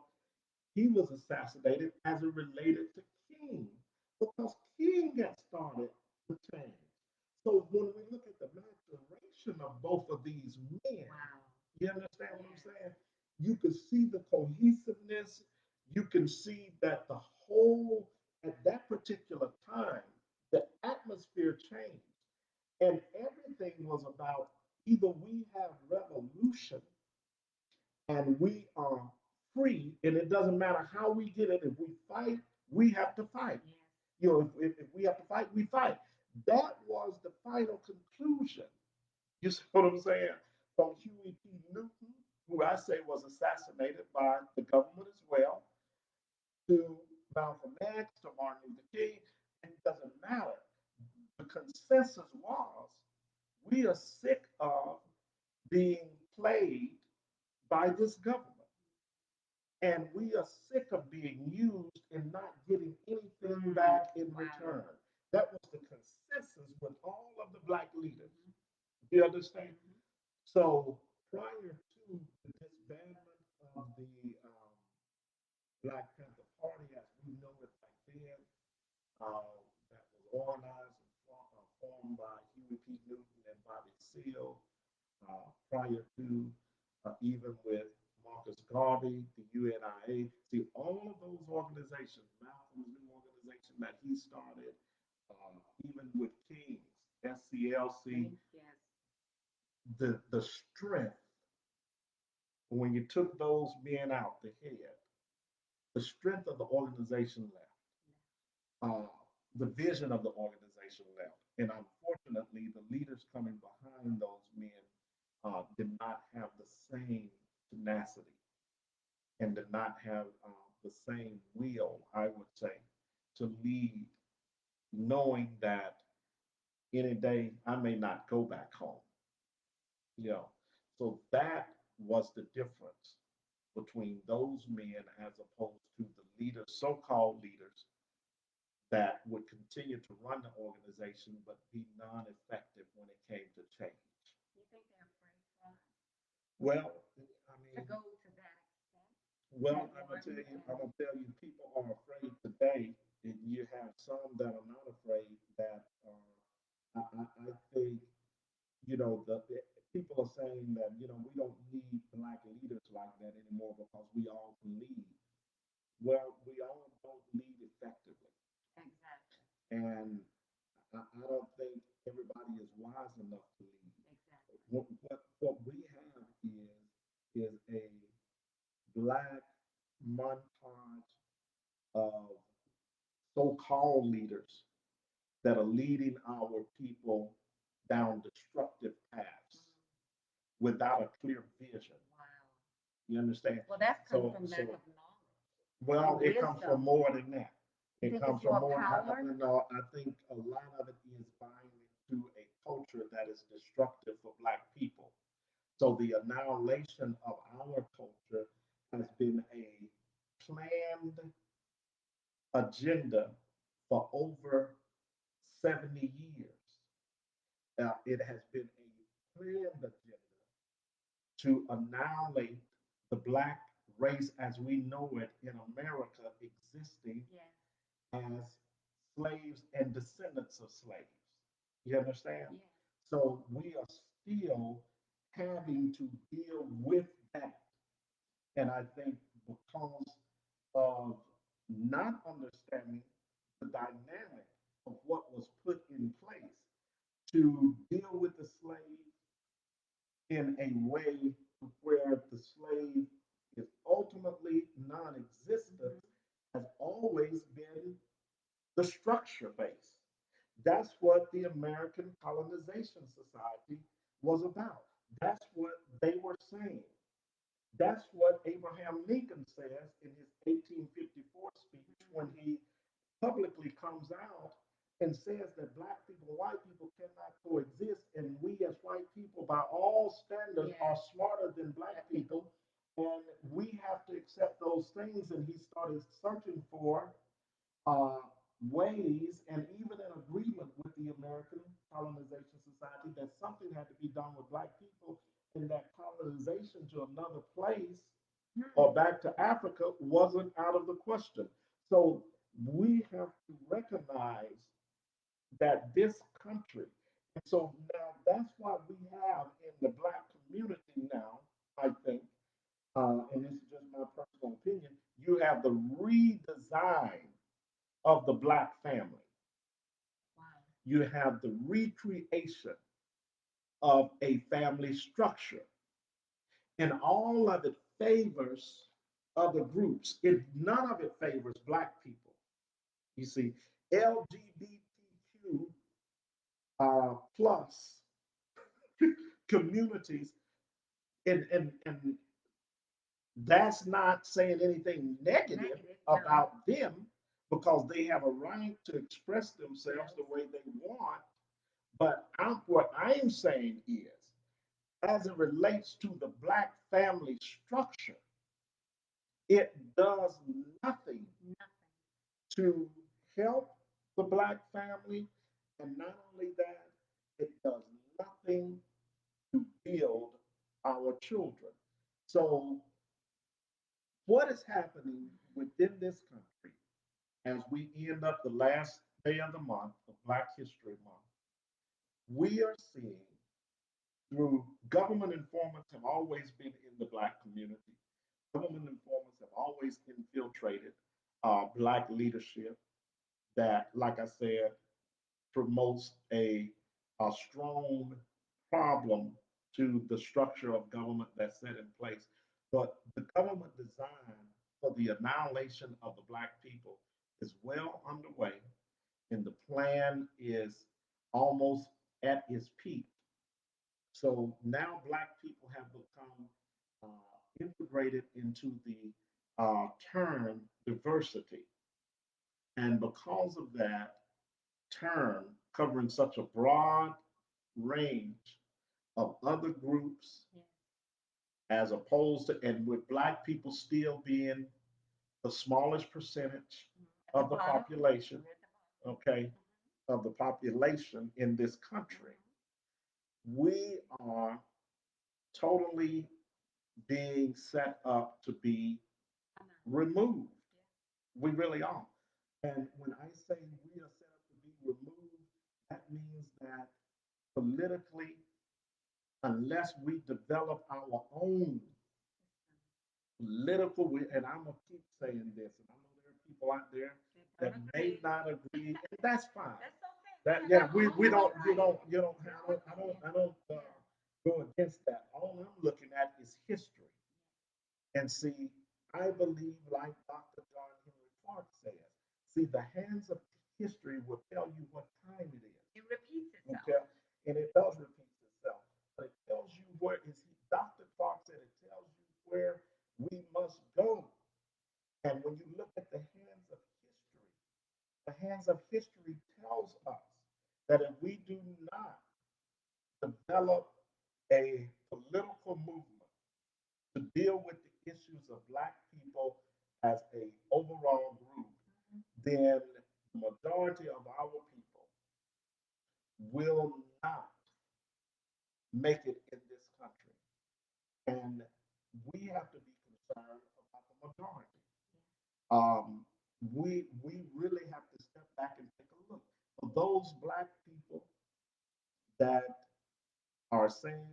he was assassinated, as it related to King, because King had started the change. So when we look at the maturation of both of these men, Wow. you understand what I'm saying? You can see the cohesiveness. You can see that the whole, at that particular time, the atmosphere changed. And everything was about either we have revolution and we are free, and it doesn't matter how we get it. If we fight, we have to fight. Yes. You know, if we have to fight, we fight. That was the final conclusion. You see what I'm saying? From Huey P. Newton, who I say was assassinated by the government as well, to Malcolm X, to Martin Luther King, and it doesn't matter. The consensus was we are sick of being played by this government. And we are sick of being used and not getting anything back in return. That was the consensus with all of the black leaders. Do you understand? So prior to the disbandment of the Black Panther Party, as we know it back then, that was organized and formed by Huey P. Newton and Bobby Seale, prior to even with Marcus Garvey, the UNIA. See, all of those organizations, Malcolm's new organization that he started, even with King's, SCLC, Yes. the strength, when you took those men out, the head, the strength of the organization left. The vision of the organization left. And unfortunately, the leaders coming behind those men did not have the same tenacity and did not have the same will, I would say, to lead, knowing that any day I may not go back home. You know, so that was the difference between those men as opposed to the leaders, so-called leaders, that would continue to run the organization but be non-effective when it came to change. You think they're afraid? Well, I to mean, go to that extent well, and one I'm and gonna tell you, people are afraid today, and you have some that are not afraid. That I think the people are saying that we don't need black leaders like that anymore because we all can lead. Well, we all don't lead effectively, exactly, and I don't think everybody is wise enough to lead. exactly. What we have is a black montage of so-called leaders that are leading our people down destructive paths Mhm. without a clear vision. Wow. You understand? Well, that's come So, from lack so of knowledge well, and it comes from wisdom. more than that. You It think comes it's from more more. power? No, I think a lot of it is buying into a culture that is destructive for Black people. So the annihilation of our culture has been a planned agenda for over 70 years. It has been a planned agenda to annihilate the Black race as we know it in America, existing Yes. as slaves and descendants of slaves. You understand? Yes. So we are still having to deal with that. And I think because of not understanding the dynamic of what was put in place to deal with the slave in a way where the slave is ultimately non existent Mhm. has always been the structure base. That's what the American Colonization Society was about. That's what they were saying. That's what Abraham Lincoln says in his 1854 speech when he publicly comes out and says that Black people and white people cannot coexist, and we as white people, by all standards, Yes. are smarter than Black Black people, people. and we have to accept those things. And he started searching for uh, ways and even an agreement with the American Colonization Society that something had to be done with Black people, and that colonization to another place or Hmm. back to Africa wasn't out of the question. So we have to recognize that this country, and so now that's why we have in the Black community now, I think, and this is just my personal opinion, you have the redesign of the Black family. Wow. You have the recreation of a family structure, and all of it favors other groups. None of it favors Black people. You see, LGBTQ plus communities, and that's not saying anything negative Negative. No. about them because they have a right to express themselves Yes. the way they want. But what I'm saying is, as it relates to the Black family structure, it does nothing Nothing. to help the Black family. And not only that, it does nothing to build our children. So, what is happening within this country as we end up the last day of the month of Black History Month? We are seeing through government informants have always been in the Black community. Government informants have always infiltrated Black leadership that, like I said, promotes a strong problem to the structure of government that's set in place. But the government design for the annihilation of the Black people is well underway, and the plan is almost at its peak. So now Black people have become integrated into the term diversity. And because of that term covering such a broad range of other groups, Yes. as opposed to, and with Black people still being the smallest percentage Mhm. At the of the bottom. population, We're at the bottom. okay, of the population in this country, Mhm. we are totally. being set up to be I know. removed. We really are. And when I say we are set up to be removed, that means that politically, unless we develop our own political, and I'm gonna keep saying this, and I know there are people out there They that don't may agree. not agree, and that's fine. That's okay. We That have yeah, our we own don't you right. don't you don't We have don't I understand. don't Yeah. go against that. All I'm looking at is history. And see, I believe, like Dr. John Henry Clark says, see, the hands of history will tell you what time it is. It repeats itself. Okay, and it does repeat itself, but it tells you where is he. Dr. Clark said it tells you where we must go. And when you look at the hands of history tells us that if we do not develop a political movement to deal with the issues of black people as a overall group, then the majority of our people will not make it in this country. And we have to be concerned about the majority. We really have to step back and take a look. For those black people that are saying,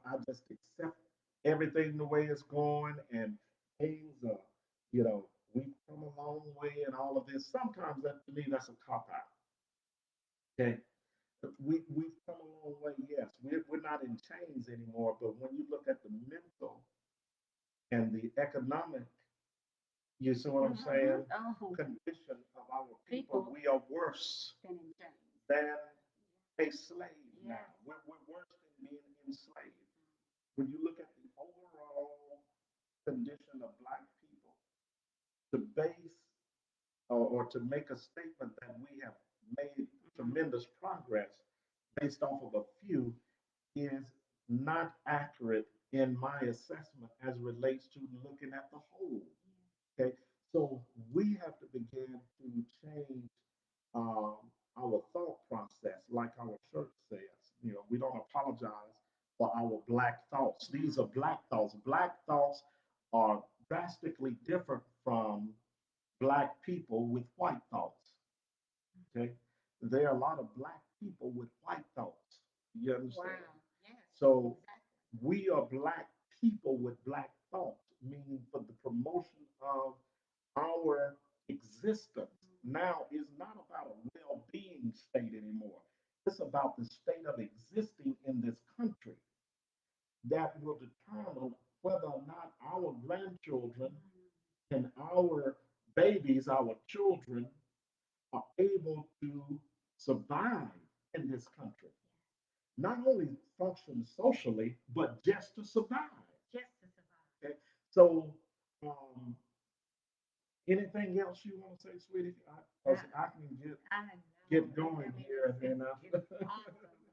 I just accept everything the way it's going and things are, we've come a long way and all of this. Sometimes that to me, that's a cop out. Okay. We've come a long way, yes. We're not in chains anymore, but when you look at the mental and the economic, you see what I'm saying, Oh, condition of our people, people we are worse been in chains. than a slave Yeah. now. We're worse than being enslaved. When you look at the overall condition of black people, to base or to make a statement that we have made tremendous progress based off of a few is not accurate in my assessment as relates to looking at the whole. Okay, so we have to begin to change um, our thought process, like our church says. We don't apologize for our black thoughts. These are black thoughts. Black thoughts are drastically different from black people with white thoughts. Okay, there are a lot of black people with white thoughts. You understand? Wow. Yes. So Exactly. we are black people with black thoughts, meaning for the promotion of our existence now is not about a well-being state anymore. It's about the state of existing in this country that will determine whether or not our grandchildren and our babies, our children, are able to survive in this country. Not only function socially, but just to survive. Just to survive. Okay. So, um, anything else you want to say, sweetie? I, I can I know. get going here, and then It's awesome. I'm telling you,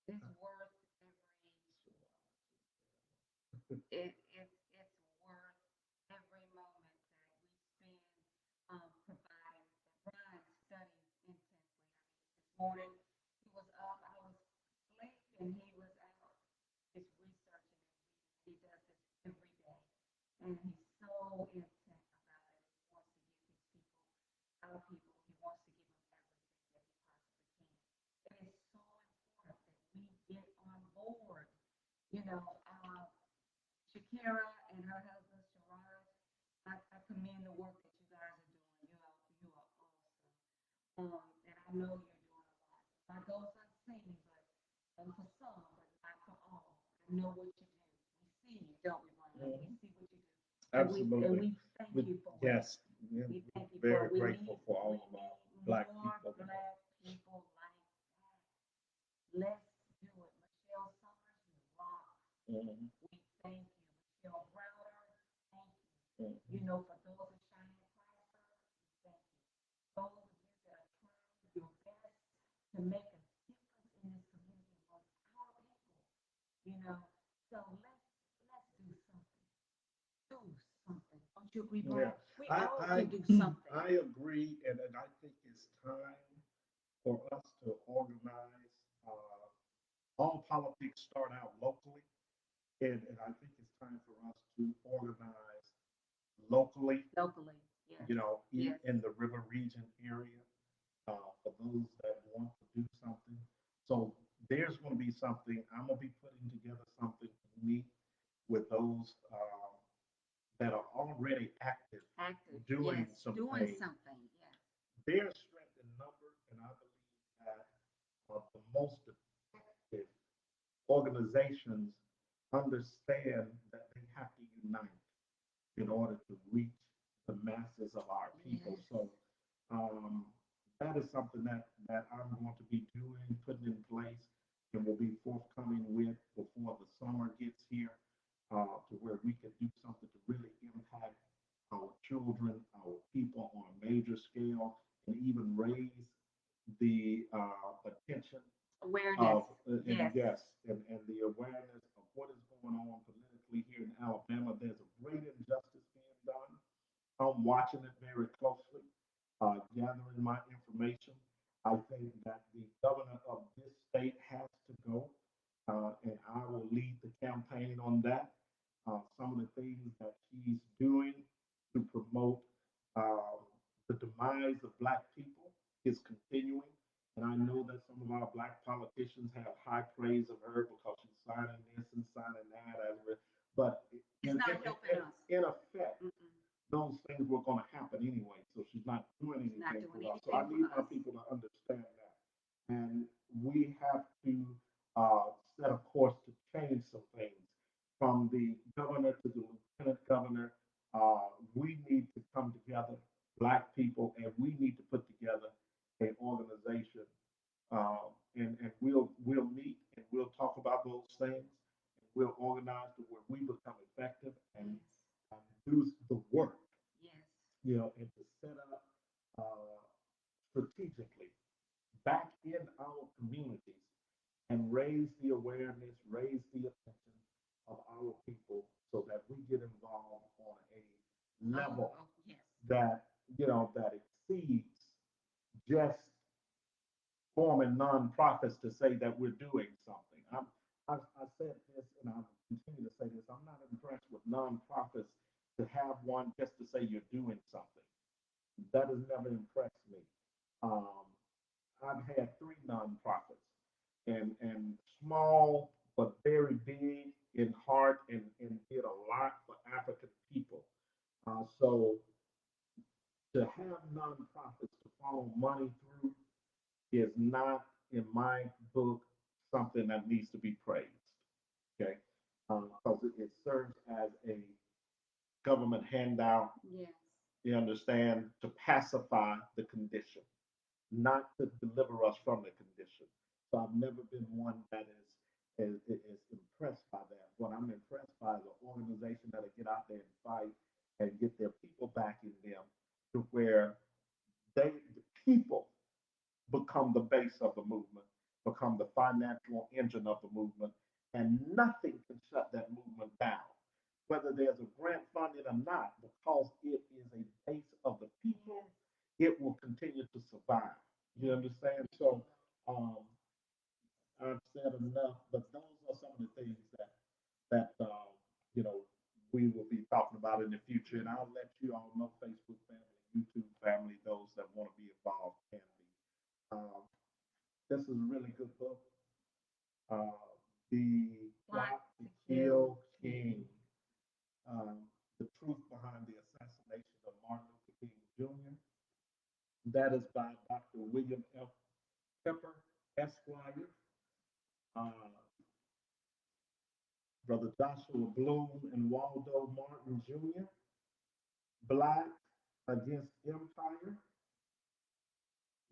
it's worth it's worth every moment that we spend providing. Brian studies intensely. This morning he was up, I was asleep, and he was out just researching and reading. He does this every day, and he's so intent about it. He wants to give his people, our people, he wants to give them everything that he possibly can. It is so important that we get on board. You know, Shakira and her husband Sharaj, I commend the work that you guys are doing. You are awesome. And I know you're doing a lot. My goes unseen, but for some, but not for all. I know what you do. We see you, don't we, Brian? We see what you do, and absolutely. we thank you for it. Yes, we're We thank you for very it. We grateful need for all we of our need black more people. black people like that. Let's do it. Michelle Summers, you rock. Mhm, We thank you. Michelle Browder, thank you. You mhm. know, for those of Shining Christ, we thank you. Those of you that are trying your best to make a difference in this community amongst our people, you know. So let's do something. Do something. Don't you agree, Yeah, Brian? We I, all I, can do something. I agree, and I think it's time for us to organize. All politics start out locally, And I think it's time for us to organize locally, Locally. Yes. Yes. in the river region area, for those that want to do something. So there's going to be something, I'm going to be putting together something unique with those that are already active Active. doing Yes. some Doing things. something. Yes. There's strength in numbers, and I believe that the most effective organizations understand that they have to unite in order to reach the masses of our people. Yes. So um, that is something that I'm going to be doing, putting in place, and will be forthcoming with before the summer gets here, to where we can do something to really impact our children, our people on a major scale, and even raise the attention Awareness. of, and Yes. yes, and the awareness of what is going on politically here in Alabama. There's a great injustice being done. I'm watching it very closely, gathering my information. I think that the governor of this state has to go, and I will lead the campaign on that. Some of the things that he's doing to promote um, the demise of Black people is continuing. And I know that some of our Black politicians have high praise of her because she's signing this and signing that. But It's in, not in, helping us. in effect, Mm-mm. those things were going to happen anyway. So she's not doing It's not anything doing for us. So I anything for need my us. people to understand that. And we have to set a course to change some things from the governor to the lieutenant governor. We need to come together, Black people, and we need to put together an organization. And we'll meet and we'll talk about those things. And we'll organize to where we become effective and Yes. do the work, Yes. and to set up uh, strategically back in our communities and raise the awareness, raise the attention of our people so that we get involved on a Oh, level oh, yes. that, that exceeds just forming nonprofits to say that we're doing something. I said this and I'll continue to say this. I'm not impressed with nonprofits to have one just to say you're doing something. That has never impressed me. Um, I've had three nonprofits, and small but very big in heart, and did a lot for African people. So to have nonprofits to follow money through is not, in my book, something that needs to be praised. Okay, because it serves as a government handout. Yes. You understand, to pacify the condition, not to deliver us from the condition. So I've never been one that is impressed by that. What I'm impressed by is an organization that'll get out there and fight and get their people back in them to where the people become the base of the movement, become the financial engine of the movement, and nothing can shut that movement down. Whether there's a grant funding or not, because it is a base of the people, it will continue to survive. You understand? So um, I've said enough, but those are some of the things that you know we will be talking about in the future, and I'll let you all know, Facebook family, YouTube family, those that want to be involved can be. Um, this is a really good book. Uh, the Plot Plot to to kill Kill King. King, um, the truth behind the assassination of Martin Luther King Jr. That is by Dr. William F. Pepper, Esquire. Uh, Brother Joshua Bloom and Waldo Martin Jr., Black Against Empire,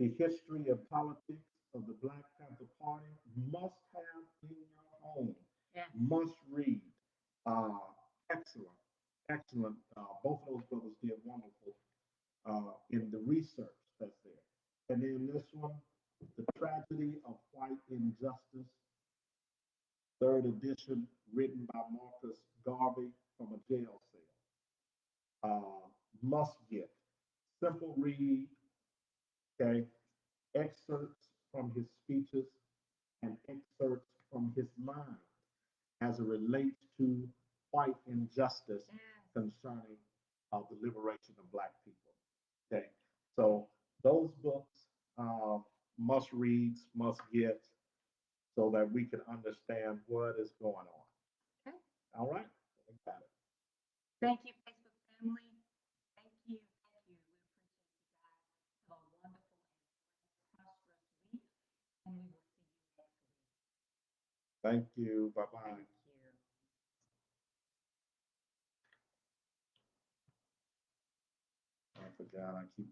The History of Politics of the Black Panther Party, must have in your home, Yes. must read. Uh, excellent, excellent. Both of those brothers did wonderful in the research that's there. And then this one, The Tragedy of White Injustice, third edition, written by Marcus Garvey from a jail cell. Must get. Simple read, okay? Excerpts from his speeches and excerpts from his mind. as it relates to white injustice Yes. concerning the liberation of Black people. Okay, so those books, uh, must reads, must get, so that we can understand what is going on. Okay. All right, we got it. Thank you, Facebook family. Thank you. Thank you. We appreciate you guys. Have a wonderful and prosperous week, and we will see you next week. Thank you. Bye bye. Thank you. I forgot. I keep